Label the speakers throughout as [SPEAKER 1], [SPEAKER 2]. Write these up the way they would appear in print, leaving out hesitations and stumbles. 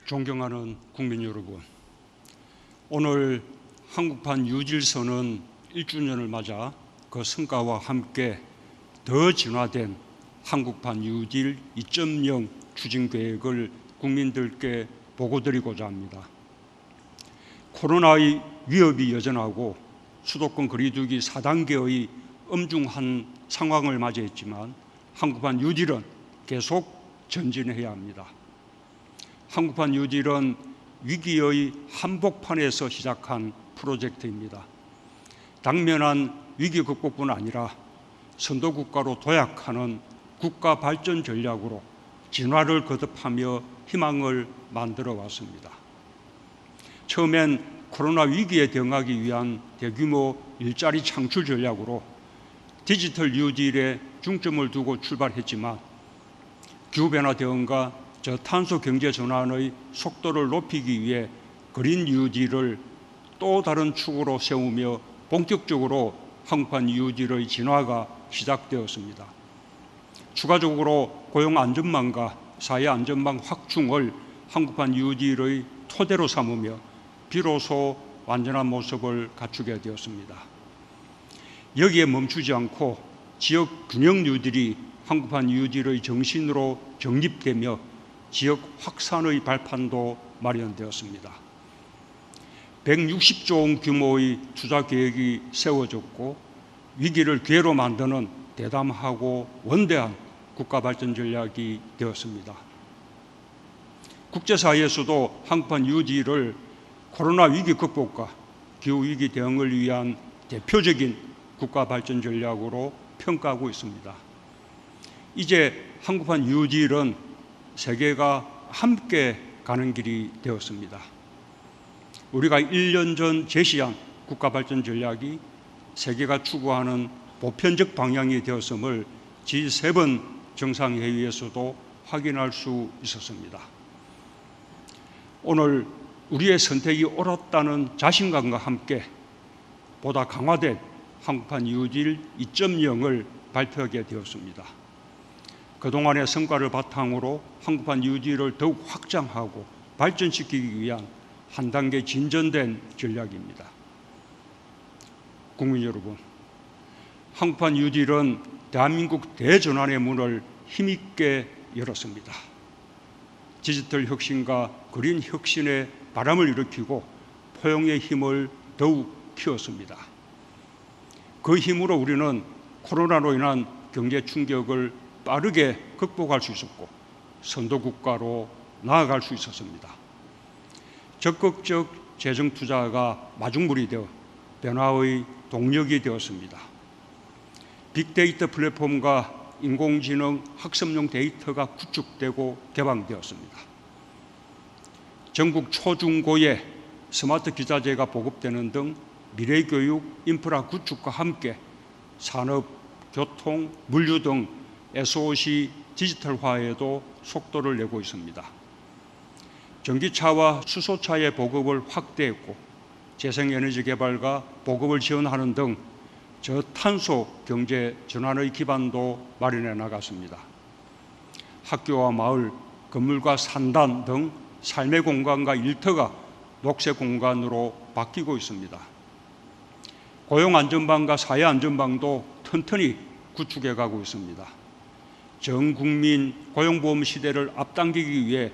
[SPEAKER 1] 존경하는 국민 여러분, 오늘 한국판 유질서는 1주년을 맞아 그 성과와 함께 더 진화된 한국판 유질 2.0 추진 계획을 국민들께 보고드리고자 합니다. 코로나의 위협이 여전하고 수도권 거리두기 4단계의 엄중한 상황을 맞이했지만 한국판 유질은 계속 전진해야 합니다. 한국판 유질은 위기의 한복판에서 시작한 프로젝트입니다. 당면한 위기 극복뿐 아니라 선도국가로 도약하는 국가 발전 전략으로 진화를 거듭하며 희망을 만들어 왔습니다. 처음엔 코로나 위기에 대응하기 위한 대규모 일자리 창출 전략으로 디지털 뉴딜에 중점을 두고 출발했지만 기후변화 대응과 저탄소 경제 전환의 속도를 높이기 위해 그린 뉴딜을 또 다른 축으로 세우며 본격적으로 한국판 뉴딜의 진화가 시작되었습니다. 추가적으로 고용 안전망과 사회 안전망 확충을 한국판 뉴딜의 토대로 삼으며 비로소 완전한 모습을 갖추게 되었습니다. 여기에 멈추지 않고 지역 균형 뉴딜이 한국판 뉴딜의 정신으로 정립되며 지역 확산의 발판도 마련되었습니다. 160조 원 규모의 투자 계획이 세워졌고 위기를 기회로 만드는 대담하고 원대한 국가 발전 전략이 되었습니다. 국제사회에서도 한국판 뉴딜을 코로나 위기 극복과 기후위기 대응을 위한 대표적인 국가 발전 전략으로 평가하고 있습니다. 이제 한국판 뉴딜은 세계가 함께 가는 길이 되었습니다. 우리가 1년 전 제시한 국가 발전 전략이 세계가 추구하는 보편적 방향이 되었음을 G7 정상회의에서도 확인할 수 있었습니다. 오늘 우리의 선택이 옳았다는 자신감과 함께 보다 강화된 한국판 뉴딜 2.0을 발표하게 되었습니다. 그동안의 성과를 바탕으로 한국판 뉴딜을 더욱 확장하고 발전시키기 위한 한 단계 진전된 전략입니다. 국민 여러분, 한국판 뉴딜은 대한민국 대전환의 문을 힘있게 열었습니다. 디지털 혁신과 그린 혁신의 바람을 일으키고 포용의 힘을 더욱 키웠습니다. 그 힘으로 우리는 코로나로 인한 경제 충격을 빠르게 극복할 수 있었고 선도국가로 나아갈 수 있었습니다. 적극적 재정 투자가 마중물이 되어 변화의 동력이 되었습니다. 빅데이터 플랫폼과 인공지능 학습용 데이터가 구축되고 개방되었습니다. 전국 초중고에 스마트 기자재가 보급되는 등 미래교육 인프라 구축과 함께 산업, 교통, 물류 등 SOC 디지털화에도 속도를 내고 있습니다. 전기차와 수소차의 보급을 확대했고 재생에너지 개발과 보급을 지원하는 등 저탄소 경제 전환의 기반도 마련해 나갔습니다. 학교와 마을, 건물과 산단 등 삶의 공간과 일터가 녹색 공간으로 바뀌고 있습니다. 고용 안전망과 사회 안전망도 튼튼히 구축해 가고 있습니다. 전 국민 고용보험 시대를 앞당기기 위해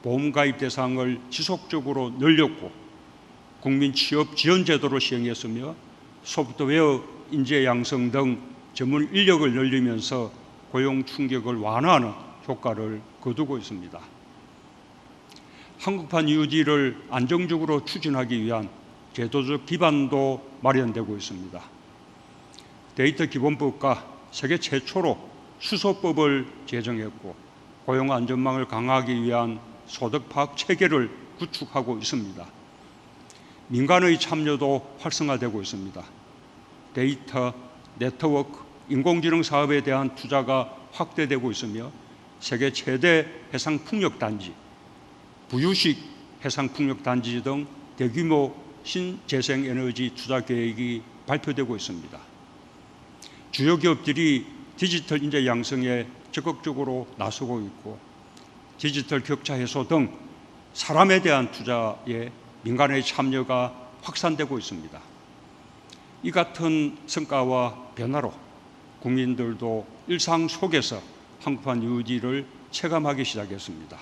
[SPEAKER 1] 보험가입 대상을 지속적으로 늘렸고 국민 취업 지원 제도를 시행했으며 소프트웨어 인재 양성 등 전문 인력을 늘리면서 고용 충격을 완화하는 효과를 거두고 있습니다. 한국판 뉴딜을 안정적으로 추진하기 위한 제도적 기반도 마련되고 있습니다. 데이터 기본법과 세계 최초로 수소법을 제정했고 고용 안전망을 강화하기 위한 소득 파악 체계를 구축하고 있습니다. 민간의 참여도 활성화되고 있습니다. 데이터, 네트워크, 인공지능 사업에 대한 투자가 확대되고 있으며 세계 최대 해상풍력단지, 부유식 해상풍력단지 등 대규모 신재생에너지 투자 계획이 발표되고 있습니다. 주요 기업들이 디지털 인재 양성에 적극적으로 나서고 있고 디지털 격차 해소 등 사람에 대한 투자에 민간의 참여가 확산되고 있습니다. 이 같은 성과와 변화로 국민들도 일상 속에서 한국판 유지를 체감하기 시작했습니다.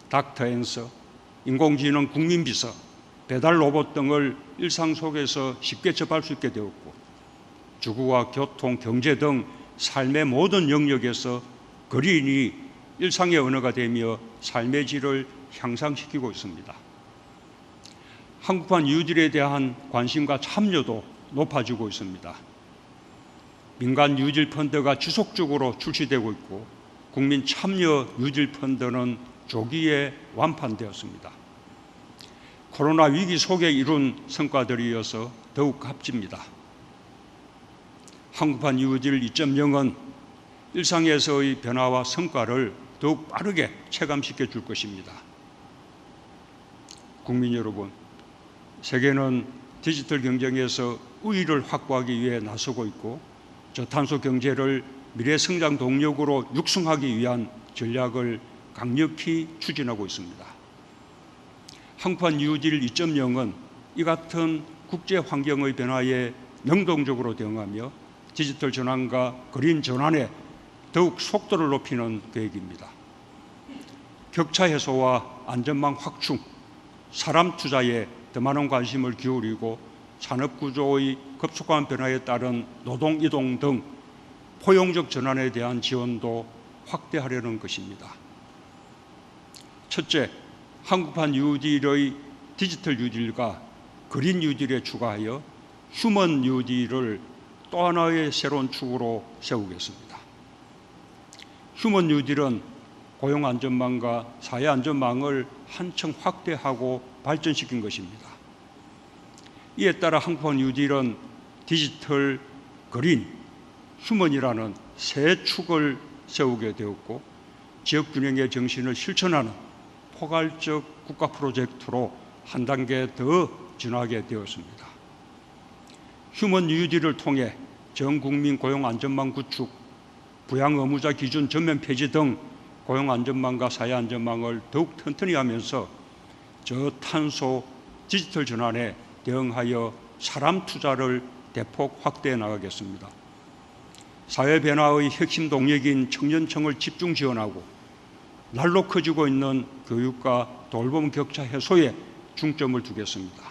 [SPEAKER 1] 닥터앤서, 인공지능 국민비서, 배달 로봇 등을 일상 속에서 쉽게 접할 수 있게 되었고, 주거와 교통, 경제 등 삶의 모든 영역에서 그린이 일상의 언어가 되며 삶의 질을 향상시키고 있습니다. 한국판 뉴딜에 대한 관심과 참여도 높아지고 있습니다. 민간 뉴딜 펀드가 지속적으로 출시되고 있고, 국민 참여 뉴딜 펀드는 조기에 완판되었습니다. 코로나 위기 속에 이룬 성과들이어서 더욱 값집니다. 한국판 뉴딜 2.0은 일상에서의 변화와 성과를 더욱 빠르게 체감시켜 줄 것입니다. 국민 여러분, 세계는 디지털 경쟁에서 우위를 확보하기 위해 나서고 있고, 저탄소 경제를 미래 성장 동력으로 육성하기 위한 전략을 강력히 추진하고 있습니다. 한국판 뉴딜 2.0은 이 같은 국제 환경의 변화에 능동적으로 대응하며 디지털 전환과 그린 전환에 더욱 속도를 높이는 계획입니다. 격차 해소와 안전망 확충, 사람 투자에 더 많은 관심을 기울이고 산업 구조의 급속한 변화에 따른 노동 이동 등 포용적 전환에 대한 지원도 확대하려는 것입니다. 첫째, 한국판 뉴딜의 디지털 뉴딜과 그린 뉴딜에 추가하여 휴먼 뉴딜을 또 하나의 새로운 축으로 세우겠습니다. 휴먼 뉴딜은 고용 안전망과 사회 안전망을 한층 확대하고 발전시킨 것입니다. 이에 따라 한국판 뉴딜은 디지털, 그린, 휴먼이라는 세 축을 세우게 되었고, 지역 균형의 정신을 실천하는 포괄적 국가 프로젝트로 한 단계 더 진화하게 되었습니다. 휴먼 뉴딜을 통해 전 국민 고용 안전망 구축, 부양 의무자 기준 전면 폐지 등 고용 안전망과 사회 안전망을 더욱 튼튼히 하면서 저탄소 디지털 전환에 대응하여 사람 투자를 대폭 확대해 나가겠습니다. 사회 변화의 핵심 동력인 청년층을 집중 지원하고 날로 커지고 있는 교육과 돌봄 격차 해소에 중점을 두겠습니다.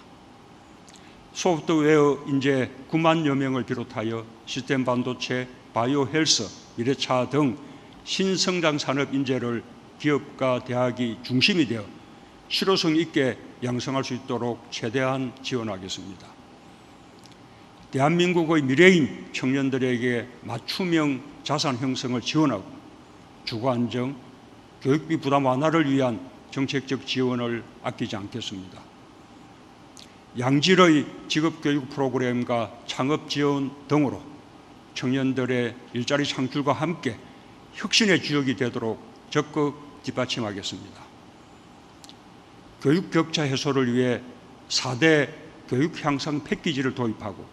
[SPEAKER 1] 소프트웨어 인재 9만여 명을 비롯하여 시스템 반도체, 바이오 헬스, 미래차 등 신성장 산업 인재를 기업과 대학이 중심이 되어 실효성 있게 양성할 수 있도록 최대한 지원하겠습니다. 대한민국의 미래인 청년들에게 맞춤형 자산 형성을 지원하고 주거 안정, 교육비 부담 완화를 위한 정책적 지원을 아끼지 않겠습니다. 양질의 직업교육 프로그램과 창업 지원 등으로 청년들의 일자리 창출과 함께 혁신의 주역이 되도록 적극 뒷받침하겠습니다. 교육 격차 해소를 위해 4대 교육 향상 패키지를 도입하고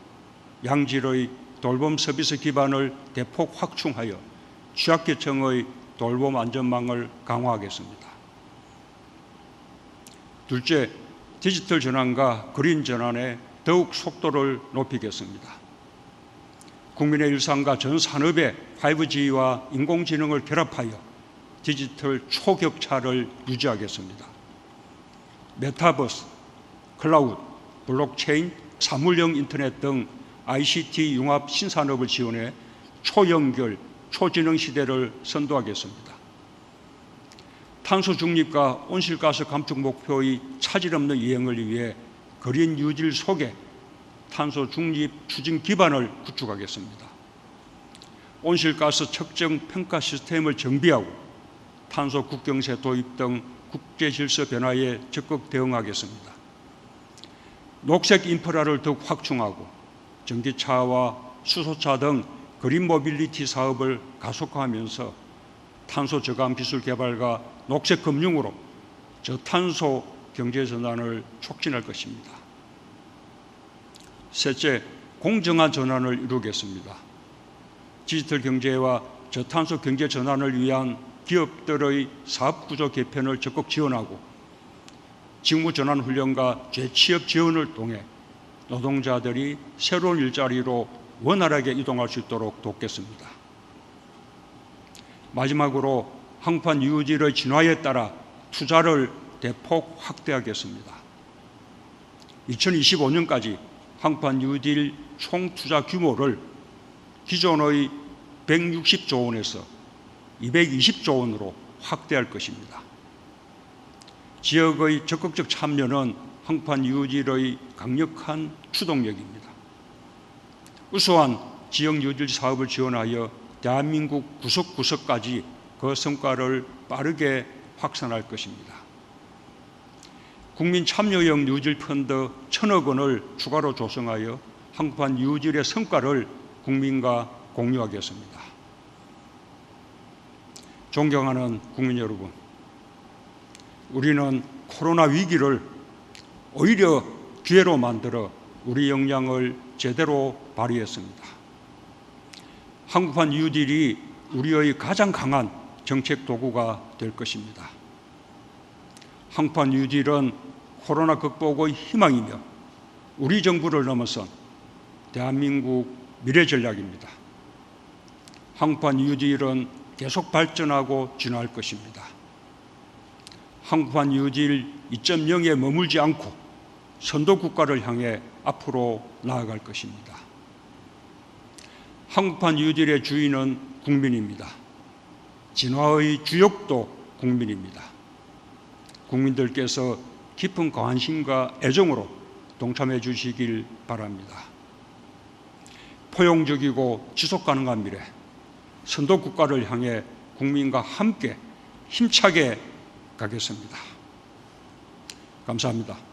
[SPEAKER 1] 양질의 돌봄 서비스 기반을 대폭 확충하여 취약계층의 돌봄 안전망을 강화하겠습니다. 둘째, 디지털 전환과 그린 전환에 더욱 속도를 높이겠습니다. 국민의 일상과 전 산업의 5G와 인공지능을 결합하여 디지털 초격차를 유지하겠습니다. 메타버스, 클라우드, 블록체인, 사물형 인터넷 등 ICT 융합 신산업을 지원해 초연결, 초지능 시대를 선도하겠습니다. 탄소 중립과 온실가스 감축 목표의 차질 없는 이행을 위해 그린 뉴딜 속에 탄소 중립 추진 기반을 구축하겠습니다. 온실가스 측정 평가 시스템을 정비하고 탄소 국경세 도입 등 국제 질서 변화에 적극 대응하겠습니다. 녹색 인프라를 더욱 확충하고 전기차와 수소차 등 그린 모빌리티 사업을 가속화하면서 탄소 저감 기술 개발과 녹색 금융으로 저탄소 경제 전환을 촉진할 것입니다. 셋째, 공정한 전환을 이루겠습니다. 디지털 경제와 저탄소 경제 전환을 위한 기업들의 사업 구조 개편을 적극 지원하고 직무전환훈련과 재취업 지원을 통해 노동자들이 새로운 일자리로 원활하게 이동할 수 있도록 돕겠습니다. 마지막으로 항판 유질의 진화에 따라 투자를 대폭 확대하겠습니다. 2025년까지 항판 유질 총 투자 규모를 기존의 160조 원에서 220조 원으로 확대할 것입니다. 지역의 적극적 참여는 항판 유질의 강력한 추동력입니다. 우수한 지역 유질 사업을 지원하여 대한민국 구석구석까지 그 성과를 빠르게 확산할 것입니다. 국민 참여형 유질 펀드 1,000억 원을 추가로 조성하여 항판 유질의 성과를 국민과 공유하겠습니다. 존경하는 국민 여러분, 우리는 코로나 위기를 오히려 기회로 만들어 우리 역량을 제대로 발휘했습니다. 항판 뉴딜이 우리의 가장 강한 정책 도구가 될 것입니다. 항판 뉴딜은 코로나 극복의 희망이며 우리 정부를 넘어선 대한민국 미래 전략입니다. 항판 뉴딜은 계속 발전하고 진화할 것입니다. 항판 뉴딜 2.0에 머물지 않고 선도 국가를 향해 앞으로 나아갈 것입니다. 항판 뉴딜의 주인은 국민입니다. 진화의 주역도 국민입니다. 국민들께서 깊은 관심과 애정으로 동참해 주시길 바랍니다. 포용적이고 지속가능한 미래, 선도 국가를 향해 국민과 함께 힘차게 가겠습니다. 감사합니다.